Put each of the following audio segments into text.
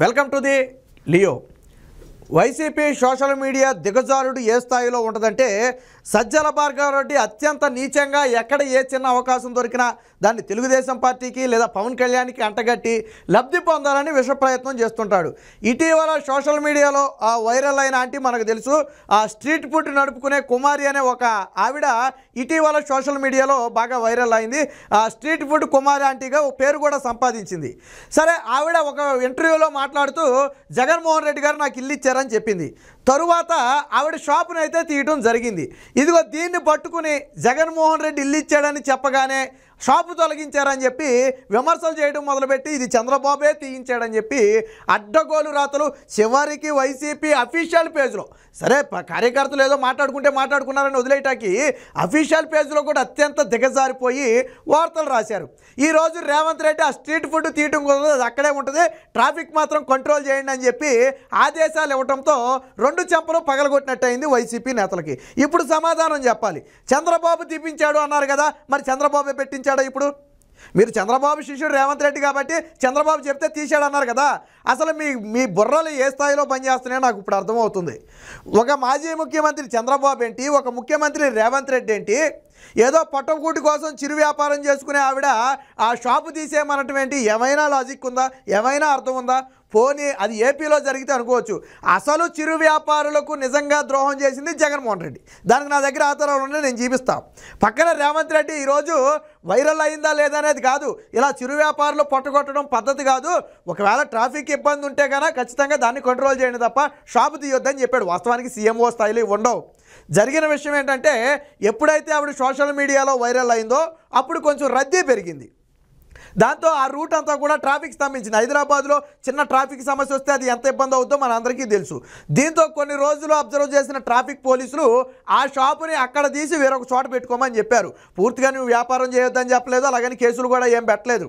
Welcome to the Leo. YCP social media దిగజారుడు ఏ స్థాయిలో ఉంటుందంటే సజ్జల భార్గవరెడ్డి అత్యంత నీచంగా ఎక్కడ ఏ చిన్న అవకాశం దొరికినా దాన్ని తెలుగుదేశం పార్టీకి లేదా పవన్ కళ్యాణ్కి అంటగట్టి లబ్ధి పొందాలని విష ప్రయత్నం చేస్తుంటాడు. ఇటీవల సోషల్ మీడియాలో ఆ వైరల్ అయిన ఆంటీ మనకు తెలుసు, ఆ స్ట్రీట్ ఫుడ్ నడుపుకునే కుమారి అనే ఒక ఆవిడ ఇటీవల సోషల్ మీడియాలో బాగా వైరల్ అయింది. ఆ స్ట్రీట్ ఫుడ్ కుమారి ఆంటీగా పేరు కూడా సంపాదించింది. సరే, ఆవిడ ఒక ఇంటర్వ్యూలో మాట్లాడుతూ జగన్మోహన్ రెడ్డి గారు నాకు ఇల్లు ఇచ్చారని చెప్పింది. తరువాత ఆవిడ షాపును అయితే తీయటం జరిగింది. ఇదిగో దీన్ని పట్టుకుని జగన్మోహన్ రెడ్డి ఇల్లు ఇచ్చాడని చెప్పగానే షాపు తొలగించారని చెప్పి విమర్శలు చేయడం మొదలుపెట్టి ఇది చంద్రబాబే తీయించాడని చెప్పి అడ్డగోలు రాతలు చివరికి వైసీపీ అఫీషియల్ పేజ్లో, సరే కార్యకర్తలు ఏదో మాట్లాడుకున్నారని వదిలేయటానికి అఫీషియల్ పేజ్లో కూడా అత్యంత దిగజారిపోయి వార్తలు రాశారు. ఈరోజు రేవంత్ రెడ్డి ఆ స్ట్రీట్ ఫుడ్ తీయటం కుదరదు, అది అక్కడే ఉంటుంది, ట్రాఫిక్ మాత్రం కంట్రోల్ చేయండి అని చెప్పి ఆదేశాలు ఇవ్వడంతో రెండు చెంపలు పగలగొట్టినట్టయింది వైసీపీ నేతలకి. ఇప్పుడు సమాధానం చెప్పాలి. చంద్రబాబు తీపించాడు అన్నారు కదా, మరి చంద్రబాబు పెట్టించాడు. ఇప్పుడు మీరు చంద్రబాబు శిష్యుడు రేవంత్ రెడ్డి కాబట్టి చంద్రబాబు చెప్తే తీసాడు అన్నారు కదా. అసలు మీ బుర్రలు ఏ స్థాయిలో పనిచేస్తున్నాయో నాకు ఇప్పుడు అర్థమవుతుంది. ఒక మాజీ ముఖ్యమంత్రి చంద్రబాబు ఏంటి, ఒక ముఖ్యమంత్రి రేవంత్ రెడ్డి ఏంటి, ఏదో పొట్టకూటి కోసం చిరు వ్యాపారం చేసుకునే ఆవిడ ఆ షాపు తీసేయమన్నటువంటి ఏమైనా లాజిక్ ఉందా, ఏమైనా అర్థం ఉందా? పోనీ అది ఏపీలో జరిగితే అనుకోవచ్చు. అసలు చిరు వ్యాపారులకు నిజంగా ద్రోహం చేసింది జగన్మోహన్ రెడ్డి. దానికి నా దగ్గర ఆధారాలు ఉన్నాయి, నేను చూపిస్తాను. పక్కన రేవంత్ రెడ్డి ఈరోజు వైరల్ అయిందా లేదా అనేది కాదు, ఇలా చిరు వ్యాపారులు పొట్టగొట్టడం పద్ధతి కాదు, ఒకవేళ ట్రాఫిక్ ఇబ్బంది ఉంటే కనుక ఖచ్చితంగా దాన్ని కంట్రోల్ చేయండి తప్ప షాపు తీయొద్దని చెప్పాడు. వాస్తవానికి సీఎంఓ స్థాయిలో ఉండవు. జరిగిన విషయం ఏంటంటే ఎప్పుడైతే ఆవిడ సోషల్ మీడియాలో వైరల్ అయిందో అప్పుడు కొంచెం రద్దీ పెరిగింది. దాంతో ఆ రూట్ అంతా కూడా ట్రాఫిక్ స్తంభించింది. హైదరాబాద్లో చిన్న ట్రాఫిక్ సమస్య వస్తే అది ఎంత ఇబ్బంది అవుతుందో మన అందరికీ తెలుసు. దీంతో కొన్ని రోజులు అబ్జర్వ్ చేసిన ట్రాఫిక్ పోలీసులు ఆ షాపుని అక్కడ తీసి వేరొక చోట పెట్టుకోమని చెప్పారు. పూర్తిగా నువ్వు వ్యాపారం చేయొద్దని చెప్పలేదు, అలాగని కేసులు కూడా ఏం పెట్టలేదు.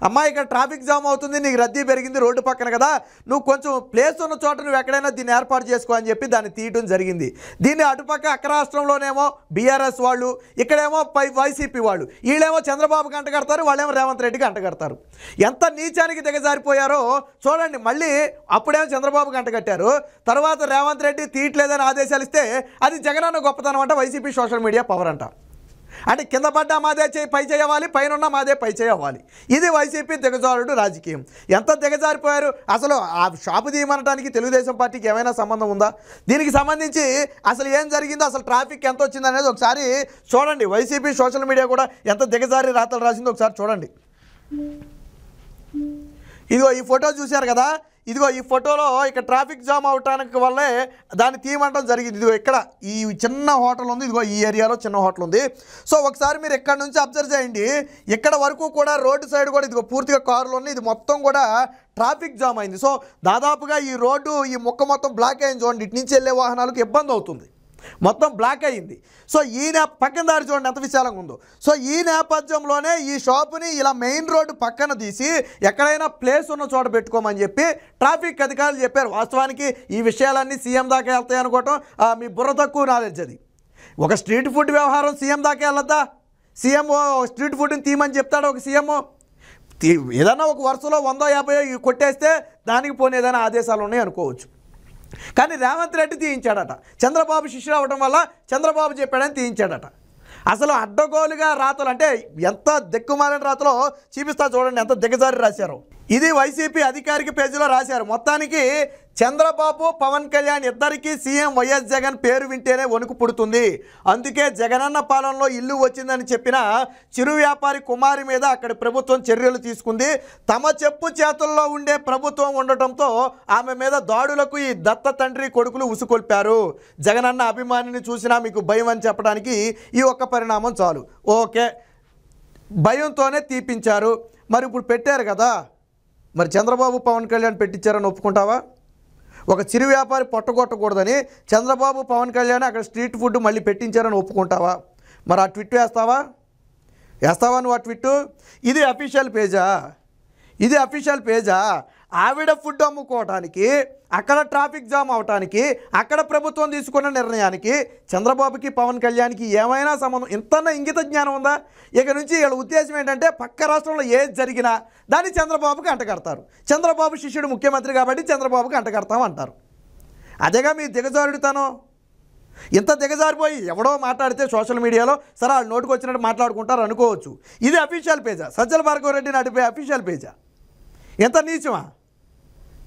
అమ్మాయి ఇక్కడ ట్రాఫిక్ జామ్ అవుతుంది, నీకు రద్దీ పెరిగింది రోడ్డు పక్కన కదా, నువ్వు కొంచెం ప్లేస్ ఉన్న చోట నువ్వు ఎక్కడైనా దీన్ని ఏర్పాటు చేసుకో అని చెప్పి దాన్ని తీయడం జరిగింది. దీన్ని అటుపక్క అక్క రాష్ట్రంలోనేమో బీఆర్ఎస్ వాళ్ళు, ఇక్కడేమో వైసీపీ వాళ్ళు, వీళ్ళేమో చంద్రబాబుకి అంటగడతారు, వాళ్ళేమో రేవంత్ రెడ్డికి అంటగడతారు. ఎంత నీచానికి దిగజారిపోయారో చూడండి. మళ్ళీ అప్పుడేమో చంద్రబాబుకి అంటగట్టారు, తర్వాత రేవంత్ రెడ్డి తీయట్లేదని ఆదేశాలు ఇస్తే అది జగనన్న గొప్పతనం అంట, వైసీపీ సోషల్ మీడియా పవర్ అంట. అంటే కింద పడ్డా మాదే చేయి పై చేయవాలి, పైన మాదే పై చేయవాలి. ఇది వైసీపీ దిగజారుడు రాజకీయం. ఎంత దిగజారిపోయారు. అసలు ఆ షాపు తీయమనడానికి తెలుగుదేశం పార్టీకి ఏమైనా సంబంధం ఉందా? దీనికి సంబంధించి అసలు ఏం జరిగిందో, అసలు ట్రాఫిక్ ఎంత వచ్చింది అనేది ఒకసారి చూడండి. వైసీపీ సోషల్ మీడియా కూడా ఎంత దిగజారి రాతలు రాసిందో ఒకసారి చూడండి. ఇదిగో ఈ ఫోటో చూశారు కదా, ఇదిగో ఈ ఫోటోలో ఇక్కడ ట్రాఫిక్ జామ్ అవటానికి వల్లే దాన్ని తీయమంటం జరిగింది. ఇదిగో ఇక్కడ ఈ చిన్న హోటల్ ఉంది, ఇదిగో ఈ ఏరియాలో చిన్న హోటల్ ఉంది. సో ఒకసారి మీరు ఇక్కడ నుంచి అబ్జర్వ్ చేయండి, ఇక్కడ వరకు కూడా రోడ్డు సైడ్ కూడా ఇదిగో పూర్తిగా కారులు ఉన్నాయి, ఇది మొత్తం కూడా ట్రాఫిక్ జామ్ అయింది. సో దాదాపుగా ఈ రోడ్డు ఈ ముక్క మొత్తం బ్లాక్ అయింది. చూడండి, ఇటు నుంచి వెళ్ళే వాహనాలకు ఇబ్బంది అవుతుంది, మొత్తం బ్లాక్ అయ్యింది. సో పక్కన దారి చూడండి ఎంత విశాలంగా ఉందో. సో ఈ నేపథ్యంలోనే ఈ షాపుని ఇలా మెయిన్ రోడ్డు పక్కన తీసి ఎక్కడైనా ప్లేస్ ఉన్న చోట పెట్టుకోమని చెప్పి ట్రాఫిక్ అధికారులు చెప్పారు. వాస్తవానికి ఈ విషయాలన్నీ సీఎం దాకా వెళ్తాయి అనుకోవటం మీ బుర్ర తక్కువ నాలెడ్జ్. అది ఒక స్ట్రీట్ ఫుడ్ వ్యవహారం సీఎం దాకా వెళ్ళొద్దా? సీఎం స్ట్రీట్ ఫుడ్ని తీయమని చెప్తాడు ఒక సీఎం. ఏదన్నా ఒక వరుసలో 100-50 కొట్టేస్తే దానికి పోనీ ఏదైనా ఆదేశాలు ఉన్నాయి అనుకోవచ్చు. కానీ రేవంత్ రెడ్డి తీయించాడట. చంద్రబాబు శిష్యుడు అవ్వడం వల్ల చంద్రబాబు చెప్పాడని తీయించాడట. అసలు అడ్డగోలుగా రాతలు అంటే ఎంత దిక్కుమాలిన రాతలో చూపిస్తా చూడండి, ఎంత దిగజారి రాశారు. ఇది వైసీపీ అధికారిక పేజీలో రాశారు. మొత్తానికి చంద్రబాబు పవన్ కళ్యాణ్ ఇద్దరికీ సీఎం వైఎస్ జగన్ పేరు వింటేనే వణుకు పుడుతుంది. అందుకే జగనన్న పాలనలో ఇల్లు వచ్చిందని చెప్పిన చిరు వ్యాపారి కుమారి మీద అక్కడి ప్రభుత్వం చర్యలు తీసుకుంది. తమ చెప్పు చేతుల్లో ఉండే ప్రభుత్వం ఉండటంతో ఆమె మీద దాడులకు ఈ దత్త తండ్రి కొడుకులు ఉసుకొల్పారు. జగనన్న అభిమానిని చూసినా మీకు భయం అని చెప్పడానికి ఈ ఒక్క పరిణామం చాలు. ఓకే, భయంతోనే తీపించారు. మరి ఇప్పుడు పెట్టారు కదా, మరి చంద్రబాబు పవన్ కళ్యాణ్ పెట్టించారని ఒప్పుకుంటావా? ఒక చిరు వ్యాపారి పొట్టగొట్టకూడదని చంద్రబాబు పవన్ కళ్యాణ్ అక్కడ స్ట్రీట్ ఫుడ్ మళ్ళీ పెట్టించారని ఒప్పుకుంటావా? మరి ఆ ట్విట్ వేస్తావా నువ్వు ఆ ట్విట్టు? ఇది అఫీషియల్ పేజా? ఆవిడ ఫుడ్ అమ్ముకోవడానికి, అక్కడ ట్రాఫిక్ జామ్ అవడానికి, అక్కడ ప్రభుత్వం తీసుకున్న నిర్ణయానికి చంద్రబాబుకి పవన్ కళ్యాణ్కి ఏమైనా సంబంధం? ఇంతన్నా ఇంగిత జ్ఞానం ఉందా? ఇక నుంచి వీళ్ళ ఉద్దేశం ఏంటంటే పక్క రాష్ట్రంలో ఏది జరిగినా దాన్ని చంద్రబాబుకి అంటగడతారు. చంద్రబాబు శిష్యుడు ముఖ్యమంత్రి కాబట్టి చంద్రబాబుకి అంటగడతాం అంటారు. అదేగా మీ దిగజారుడుతాను. ఇంత దిగజారిపోయి ఎవడో మాట్లాడితే సోషల్ మీడియాలో సరే వాళ్ళు నోటుకు వచ్చినట్టు మాట్లాడుకుంటారు అనుకోవచ్చు. ఇది అఫీషియల్ పేజా? సజ్జల భార్గవరెడ్డి నడిపే అఫీషియల్ పేజా? ఎంత నీచమా?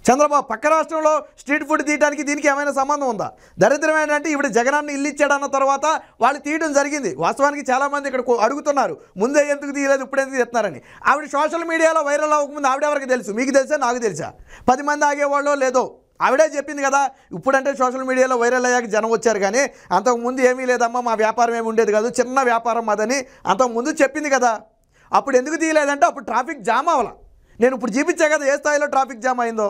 చంద్రబాబు పక్క రాష్ట్రంలో స్ట్రీట్ ఫుడ్ తీయడానికి దీనికి ఏమైనా సంబంధం ఉందా? దరిద్రం ఏంటంటే ఇప్పుడు జగనాన్ని ఇల్లు ఇచ్చాడన్న తర్వాత వాళ్ళు తీయడం జరిగింది. వాస్తవానికి చాలామంది ఇక్కడ అడుగుతున్నారు, ముందే ఎందుకు తీయలేదు ఇప్పుడు ఎందుకు చెప్తున్నారని. ఆవిడ సోషల్ మీడియాలో వైరల్ అవ్వకముందు ఆవిడెవరికి తెలుసు? మీకు తెలుసా, నాకు తెలుసా? 10 మంది ఆగేవాళ్ళో లేదో ఆవిడే చెప్పింది కదా. ఇప్పుడంటే సోషల్ మీడియాలో వైరల్ అయ్యాక జనం వచ్చారు, కానీ అంతకుముందు ఏమీ లేదమ్మా, మా వ్యాపారం ఏమి ఉండేది కాదు, చిన్న వ్యాపారం అదని అంతకుముందు చెప్పింది కదా. అప్పుడు ఎందుకు తీయలేదంటే అప్పుడు ట్రాఫిక్ జామ్ అవ్వాల. నేను ఇప్పుడు చూపించా కదా ఏ స్థాయిలో ట్రాఫిక్ జామ్ అయిందో.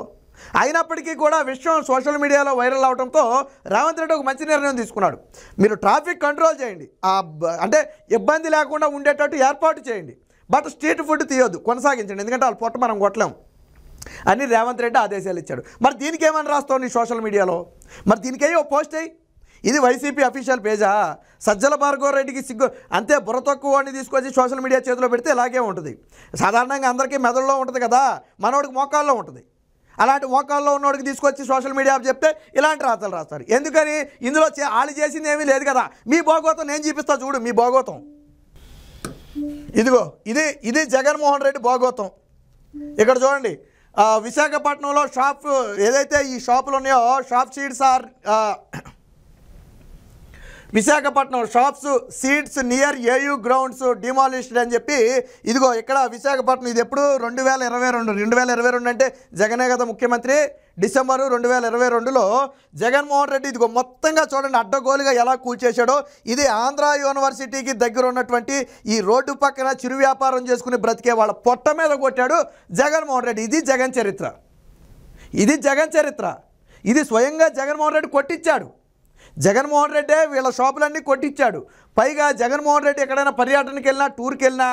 అయినప్పటికీ కూడా విషయం సోషల్ మీడియాలో వైరల్ అవడంతో రేవంత్ రెడ్డి ఒక మంచి నిర్ణయం తీసుకున్నాడు. మీరు ట్రాఫిక్ కంట్రోల్ చేయండి, అంటే ఇబ్బంది లేకుండా ఉండేటట్టు ఏర్పాటు చేయండి, బట్ స్ట్రీట్ ఫుడ్ తీయొద్దు, కొనసాగించండి, ఎందుకంటే వాళ్ళ పొట్ట మనం కొట్టలేం అని రేవంత్ రెడ్డి ఆదేశాలు ఇచ్చాడు. మరి దీనికి ఏమని రాస్తావు నీ సోషల్ మీడియాలో? మరి దీనికే ఓ పోస్ట్ అయ్యి. ఇది వైసీపీ అఫీషియల్ పేజా? సజ్జల భార్గవరెడ్డికి సిగ్గు అంతే, బుర్ర తక్కువ అని తీసుకొచ్చి సోషల్ మీడియా చేతిలో పెడితే ఇలాగే ఉంటుంది. సాధారణంగా అందరికీ మెదడులో ఉంటుంది కదా, మనోడికి మోకాల్లో ఉంటుంది. అలాంటి మోకాల్లో ఉన్నోడికి తీసుకొచ్చి సోషల్ మీడియా చెప్తే ఇలాంటి రాతలు రాస్తారు. ఎందుకని? ఇందులో వాళ్ళు చేసింది ఏమీ లేదు కదా. మీ భోగోతం నేను చూపిస్తా చూడు, మీ భోగోతం ఇదిగో. ఇది జగన్మోహన్ రెడ్డి భోగోతం. ఇక్కడ చూడండి, విశాఖపట్నంలో షాప్ ఏదైతే ఈ షాపులు ఉన్నాయో, shop seeds or Visakhapatnam shops seeds near AU grounds demolished అని చెప్పి ఇదిగో ఇక్కడ విశాఖపట్నం. ఇది ఎప్పుడు 2022 అంటే జగనే కదా ముఖ్యమంత్రి. డిసెంబరు 2022లో జగన్మోహన్ రెడ్డి ఇదిగో మొత్తంగా చూడండి అడ్డగోలుగా ఎలా కూల్చేశాడో. ఇది ఆంధ్ర యూనివర్సిటీకి దగ్గర ఉన్నటువంటి ఈ రోడ్డు పక్కన చిరు వ్యాపారం చేసుకుని బ్రతికే వాళ్ళ పొట్ట మీద కొట్టాడు జగన్మోహన్ రెడ్డి. ఇది జగన్ చరిత్ర, ఇది జగన్ చరిత్ర. ఇది స్వయంగా జగన్మోహన్ రెడ్డి కొట్టించాడు. జగన్మోహన్ రెడ్డే వీళ్ళ షాపులన్నీ కొట్టించాడు. పైగా జగన్మోహన్ రెడ్డి ఎక్కడైనా పర్యటనకి వెళ్ళినా, టూర్కి వెళ్ళినా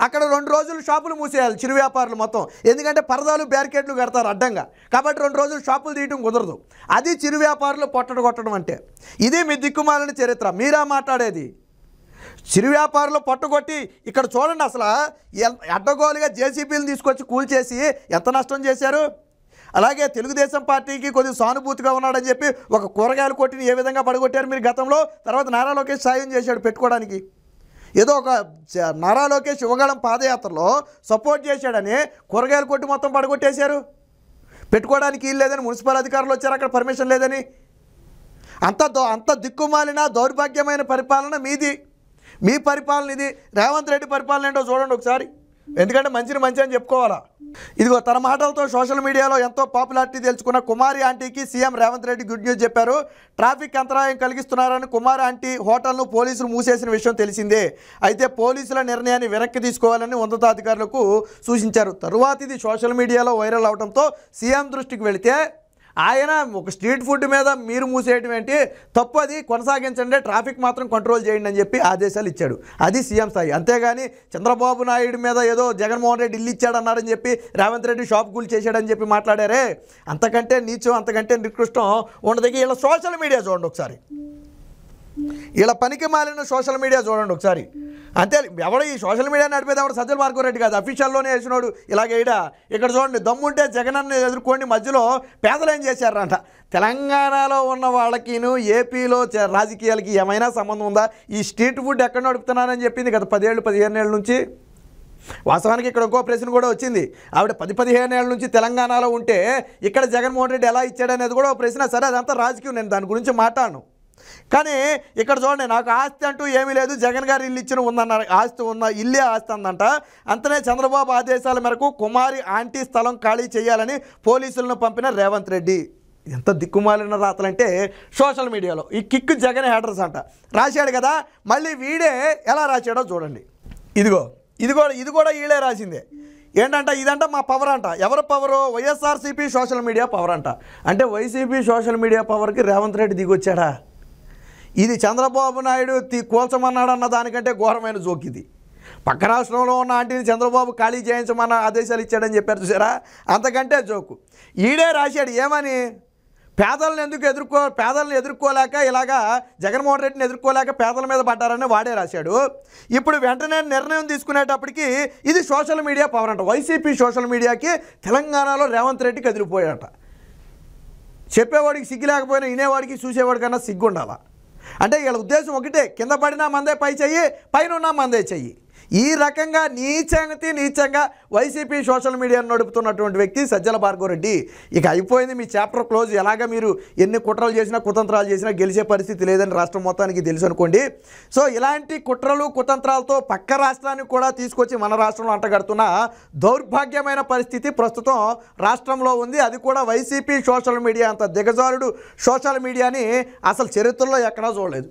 అక్కడ 2 రోజులు షాపులు మూసేయాలి చిరు వ్యాపారులు మొత్తం. ఎందుకంటే పరదాలు బ్యారికేడ్లు కడతారు అడ్డంగా, కాబట్టి 2 రోజులు షాపులు తీయటం కుదరదు. అది చిరు వ్యాపారులు కొట్టడం అంటే. ఇది మీ దిక్కుమాలిన చరిత్ర. మీరా మాట్లాడేది? చిరు వ్యాపారులు పట్టుకొట్టి ఇక్కడ చూడండి అసలు అడ్డగోలుగా జేసీబీలు తీసుకొచ్చి కూల్చేసి ఎంత నష్టం చేశారు. అలాగే తెలుగుదేశం పార్టీకి కొద్దిగా సానుభూతిగా ఉన్నాడని చెప్పి ఒక కూరగాయలు కొట్టిని ఏ విధంగా పడగొట్టారు మీరు గతంలో. తర్వాత నారా లోకేష్ సాయం చేశాడు పెట్టుకోవడానికి. ఏదో ఒక నారా లోకేష్ యువగళం పాదయాత్రలో సపోర్ట్ చేశాడని కూరగాయలు కొట్టి మొత్తం పడగొట్టేశారు. పెట్టుకోవడానికి వీలు లేదని మున్సిపల్ అధికారులు వచ్చారు, అక్కడ పర్మిషన్ లేదని. అంత దిక్కుమాలిన దౌర్భాగ్యమైన పరిపాలన మీది. మీ పరిపాలన ఇది. రేవంత్ రెడ్డి పరిపాలన ఏంటో చూడండి ఒకసారి, ఎందుకంటే మంచి అని చెప్పుకోవాలా. ఇదిగో తన మాటలతో సోషల్ మీడియాలో ఎంతో పాపులారిటీ తెలుసుకున్న కుమారి ఆంటీకి CM Revanth Reddy good news చెప్పారు. ట్రాఫిక్ అంతరాయం కలిగిస్తున్నారని కుమారి ఆంటీ హోటల్ను పోలీసులు మూసేసిన విషయం తెలిసిందే. అయితే పోలీసుల నిర్ణయాన్ని వెనక్కి తీసుకోవాలని ఉన్నతాధికారులకు సూచించారు. తరువాత ఇది సోషల్ మీడియాలో వైరల్ అవడంతో సీఎం దృష్టికి వెళితే ఆయన ఒక స్ట్రీట్ ఫుడ్ మీద మీరు మూసేయడం ఏంటి, తప్పు, అది కొనసాగించండి, ట్రాఫిక్ మాత్రం కంట్రోల్ చేయండి అని చెప్పి ఆదేశాలు ఇచ్చాడు. అది సీఎం స్థాయి. అంతేగాని చంద్రబాబు నాయుడు మీద ఏదో జగన్మోహన్ రెడ్డి ఇల్లు ఇచ్చాడన్నారని చెప్పి రేవంత్ రెడ్డి షాప్ కూల్ చేశాడని చెప్పి మాట్లాడారే, అంతకంటే నీచం, అంతకంటే నికృష్టం ఉండదు. వీళ్ళ సోషల్ మీడియా చూడండి ఒకసారి, వీళ్ళ పనికి మాలిన సోషల్ మీడియా చూడండి ఒకసారి. అంతే, ఎవడో ఈ సోషల్ మీడియా నడిపేది ఎవడు? సజ్జల భార్గవరెడ్డి కాదు, అఫీషియల్లోనే వేసినోడు ఇలాగేయడా. ఇక్కడ చూడండి, దమ్ముంటే జగనన్న ఎదుర్కోండి, మధ్యలో పేదలు ఏం చేశారంట. తెలంగాణలో ఉన్న వాళ్ళకిను ఏపీలో రాజకీయాలకి ఏమైనా సంబంధం ఉందా? ఈ స్ట్రీట్ ఫుడ్ ఎక్కడ నడుపుతున్నారని చెప్పింది గత 10-15 ఏళ్ళ నుంచి. వాస్తవానికి ఇక్కడ ఇంకో ప్రశ్న కూడా వచ్చింది. ఆవిడ 10-15 ఏళ్ళ నుంచి తెలంగాణలో ఉంటే ఇక్కడ జగన్మోహన్ రెడ్డి ఎలా ఇచ్చాడనేది కూడా ఒక ప్రశ్న. సరే, అదంతా రాజకీయం, నేను దాని గురించి మాట్లాడను. కానీ ఇక్కడ చూడండి, నాకు ఆస్తి అంటూ ఏమీ లేదు, జగన్ గారు ఇల్లు ఇచ్చిన ఉందన్నారు, ఆస్తి ఉన్న ఇల్లే ఆస్తి అందంట. అంతనే చంద్రబాబు ఆదేశాల మేరకు కుమారి ఆంటీ స్థలం ఖాళీ చేయాలని పోలీసులను పంపిన రేవంత్ రెడ్డి. ఎంత దిక్కుమాలిన రాతలంటే సోషల్ మీడియాలో ఈ కిక్ జగన్ హేటర్స్ అంట రాశాడు కదా. మళ్ళీ వీడే ఎలా రాశాడో చూడండి. ఇది కూడా వీళ్ళే రాసిందే. ఏంటంట, ఇదంట మా పవర్ అంట. ఎవరు power? YSRCP social media power అంట. అంటే వైసీపీ సోషల్ మీడియా పవర్కి రేవంత్ రెడ్డి దిగొచ్చాడా? ఇది చంద్రబాబు నాయుడు కూల్చమన్నాడు అన్న దానికంటే ఘోరమైన జోక్ ఇది. పక్క రాష్ట్రంలో ఉన్న ఆంటీని చంద్రబాబు ఖాళీ చేయించమన్న ఆదేశాలు ఇచ్చాడని చెప్పారు చూసారా, అంతకంటే జోకు. ఈడే రాశాడు ఏమని, పేదలను ఎదుర్కోలేక ఇలాగా జగన్మోహన్ రెడ్డిని ఎదుర్కోలేక పేదల మీద పడ్డారని వాడే రాశాడు. ఇప్పుడు వెంటనే నిర్ణయం తీసుకునేటప్పటికి ఇది సోషల్ మీడియా పవర్ అంట. వైసీపీ సోషల్ మీడియాకి తెలంగాణలో రేవంత్ రెడ్డికి ఎదిరిపోయాట. చెప్పేవాడికి సిగ్గు లేకపోయినా వినేవాడికి చూసేవాడికన్నా సిగ్గు ఉండాలా. అంటే వీళ్ళ ఉద్దేశం ఒకటే, కింద పడినా మందే పై చెయ్యి, పైన ఉన్నా మందే చెయ్యి. ఈ రకంగా నీచంగా వైసీపీ సోషల్ మీడియాను నడుపుతున్నటువంటి వ్యక్తి సజ్జల భార్గవరెడ్డి. ఇక అయిపోయింది, మీ చాప్టర్ క్లోజ్. ఎలాగ మీరు ఎన్ని కుట్రలు చేసినా కుతంత్రాలు చేసినా గెలిచే పరిస్థితి లేదని రాష్ట్రం మొత్తానికి తెలుసు అనుకోండి. సో ఇలాంటి కుట్రలు కుతంత్రాలతో పక్క రాష్ట్రానికి కూడా తీసుకొచ్చి మన రాష్ట్రంలో అంటగడుతున్న దౌర్భాగ్యమైన పరిస్థితి ప్రస్తుతం రాష్ట్రంలో ఉంది. అది కూడా వైసీపీ సోషల్ మీడియా అంత దిగజారుడు సోషల్ మీడియాని అసలు చరిత్రలో ఎక్కడా చూడలేదు.